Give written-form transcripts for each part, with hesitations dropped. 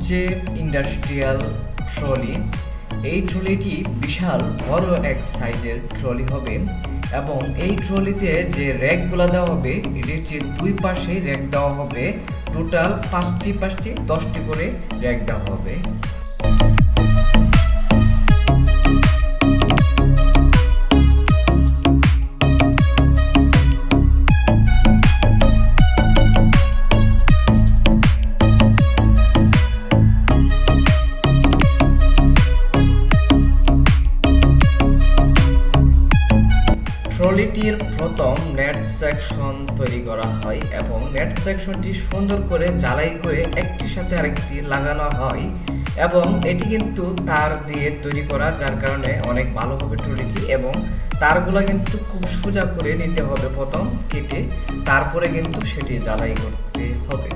হচ্ছে industrial trolley. এই ট্রলিটি বিশাল বড় এক সাইজের ট্রলি হবে এবং এই ট্রলিতে যে র্যাকগুলো দেওয়া হবে এটির যে দুই পাশে র্যাক দেওয়া হবে, টোটাল পাঁচটি 10টি করে র্যাক দেওয়া হবে। ট্রলিটির প্রথম নেট সেকশন তৈরি করা হয় এবং নেট সেকশনটি সুন্দর করে ঝালাই করে একটির সাথে আরেকটি লাগানো হয় এবং এটি কিন্তু তার দিয়ে তৈরি করা, যার কারণে অনেক ভালো হবে ট্রলিটি। এবং তারগুলো কিন্তু খুব সোজা করে নিতে হবে প্রথম কেটে, তারপরে কিন্তু সেটি ঝালাই করতে হবে।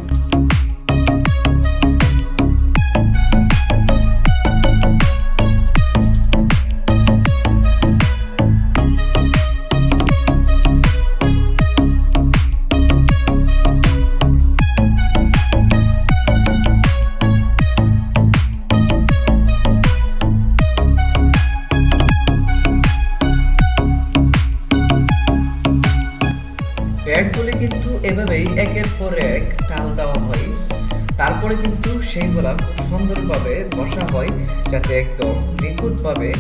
র্যাকগুলি কিন্তু এভাবেই একের পর এক টাল দেওয়া হয়, তারপরে কিন্তু সেইগুলা খুব সুন্দরভাবে বসা হয় যাতে একদম নিখুঁতভাবে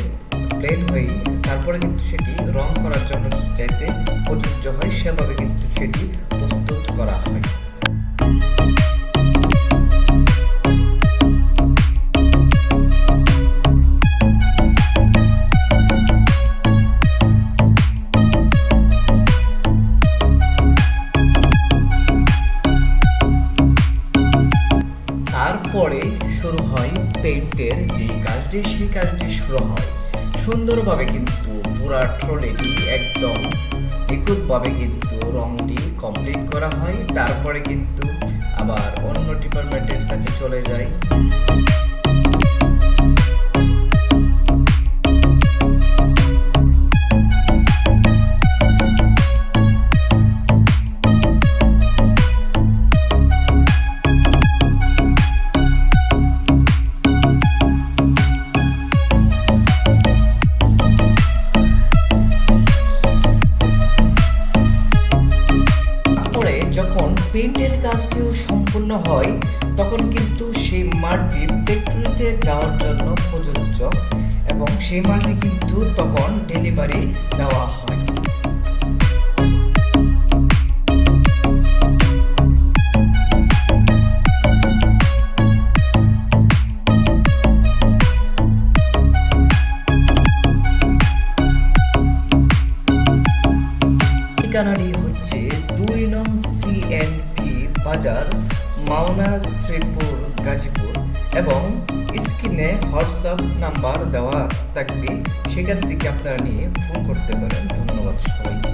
প্লেন হয়। তারপরে কিন্তু সেটি রং করার জন্য যাতে প্রযোজ্য হয় সেভাবে কিন্তু সেটি প্রস্তুত করা হয়। তারপরে শুরু হয় পেইন্টের যে কাজটি, সেই কাজটি শুরু হয় সুন্দরভাবে কিন্তু পুরা ট্রলিটি একদম নিখুঁতভাবে কিন্তু রংটি কমপ্লিট করা হয়। তারপরে কিন্তু আবার অন্য ডিপার্টমেন্টের কাছে চলে যায়। যখন পেইন্টের কাজটিও সম্পূর্ণ হয় তখন কিন্তু সেই মালটি ফ্যাক্টরিতে যাওয়ার জন্য প্রযোজ্য এবং সেই মালটি কিন্তু তখন ডেলিভারি দেওয়া হয়। ঠিকানাটি হচ্ছে 2 নং CNP বাজার, মাওনা, শ্রীপুর, গাজীপুর এবং স্ক্রিনে হোয়াটসঅ্যাপ নাম্বার দেওয়া থাকবে, সেখান থেকে আপনারা নিয়ে ফোন করতে পারেন। ধন্যবাদ সবাইকে।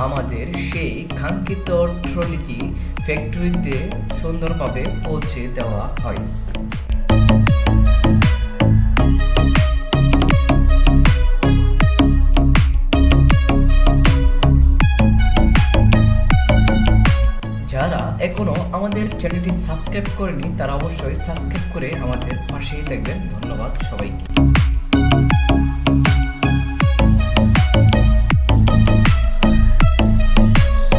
আমাদের সেই কাঙ্ক্ষিত ট্রলিটি ফ্যাক্টরিতে সুন্দরভাবে পৌঁছে দেওয়া হয়। যারা এখনো আমাদের চ্যানেলটি সাবস্ক্রাইব করেনি তারা অবশ্যই সাবস্ক্রাইব করে আমাদের পাশেই থাকবেন। ধন্যবাদ সবাইকে।